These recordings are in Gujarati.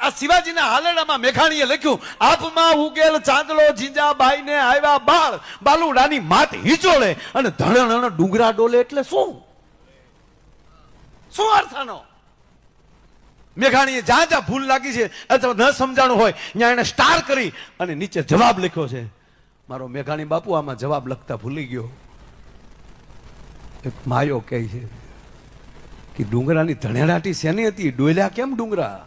આ શિવાજીના હાલડામાં મેઘાણીએ લખ્યું, આભમાં ઉગેલ ચાંદલો જીંજાબાઈ ને આવ્યા બાળ, બાલુડાની માત હિચોળે અને ધણણ ડુંગરા ડોલે. એટલે શું શું અર્થ આનો? મેઘાણીએ જ્યાં જ્યાં ભૂલ લાગી છે અથવા ન સમજાણું હોય ત્યાં એને સ્ટાર કરી અને નીચે જવાબ લખ્યો છે. મારો મેઘાણી બાપુ આમાં જવાબ લખતા ભૂલી ગયો. એક માયો કહે છે કે ડુંગરાની ધણેડાટી શેની હતી? ડોલ્યા કેમ ડુંગરા?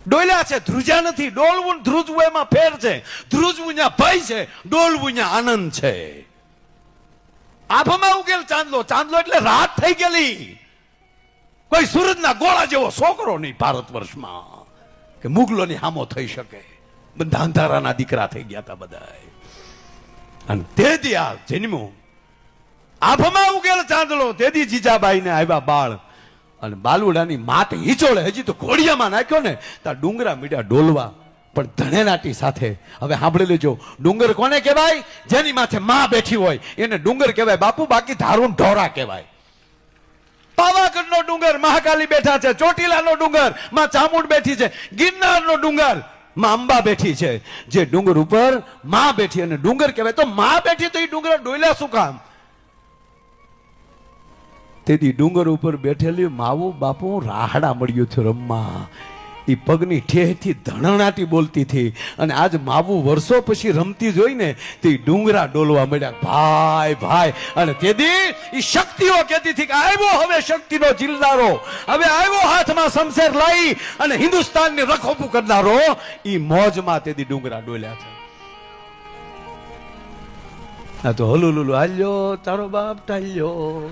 ડોલ્યા છે, ધ્રુજ્યા નથી. ડોલવું ધ્રુજવું એમાં ફેર છે. ધ્રુજવું ત્યાં ભય છે, ડોલવું ત્યાં આનંદ છે. આભમાં ઉગેલ ચાંદલો, ચાંદલો એટલે રાત થઈ ગયેલી. કોઈ સૂરજના ગોળા જેવો છોકરો નહીં ભારત વર્ષમાં કે મુગલોની હામો થઈ શકે. બધા અંધારાના દીકરા થઈ ગયા હતા બધા. અને તેથી આ જન્મ્યું આભમાં ઉગેલ ચાંદલો, તેથી જીજાબાઈ ને આવ્યા બાળ અને બાલુડાની માત હિચોળે. હજી તો ઘોડિયામાં નાખ્યો ને ત્યાં ડુંગરા મીડ્યા ડોલવા, પણ ધણેનાટી સાથે. હવે સાંભળી લેજો, ડુંગર કોને કહેવાય? જેની માથે માં બેઠી હોય એને ડુંગર કહેવાય બાપુ, બાકી ધારું ઢોરા કહેવાય. પાવાગઢનો ડુંગર મહાકાલી બેઠા છે, ચોટીલાનો ડુંગર માં ચામુંડ બેઠી છે, ગિરનારનો ડુંગર માં અંબા બેઠી છે. જે ડુંગર ઉપર માં બેઠી અને ડુંગર કહેવાય. તો માં બેઠી તો એ ડુંગર ડોલ્યા શું કામ? તેથી ડુંગર ઉપર બેઠેલી માવું બાપુ રાહડા મળ્યું છે રમવા. એ પગની ઠેહથી ધણણાટી બોલતી હતી અને આજ માવું વર્ષો પછી રમતી જોઈને તે ડુંગરા ડોલવા મળ્યા. ભાઈ ભાઈ. અને તેથી એ શક્તિઓ કહેતી હતી કે આવ્યો હવે શક્તિનો જિલ્લારો, હવે આવ્યો હાથમાં શમશેર લઈ અને હિન્દુસ્તાનની રખોપું કરનારો. એ મોજમાં તેથી ડુંગરા ડોલ્યા છે. આ તો હલુલુલુ હાલ્યો તારો બાપ ટાલ્યો.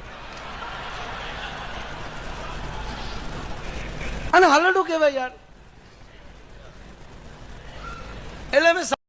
અને હાલડું કહેવાય યાર. એટલે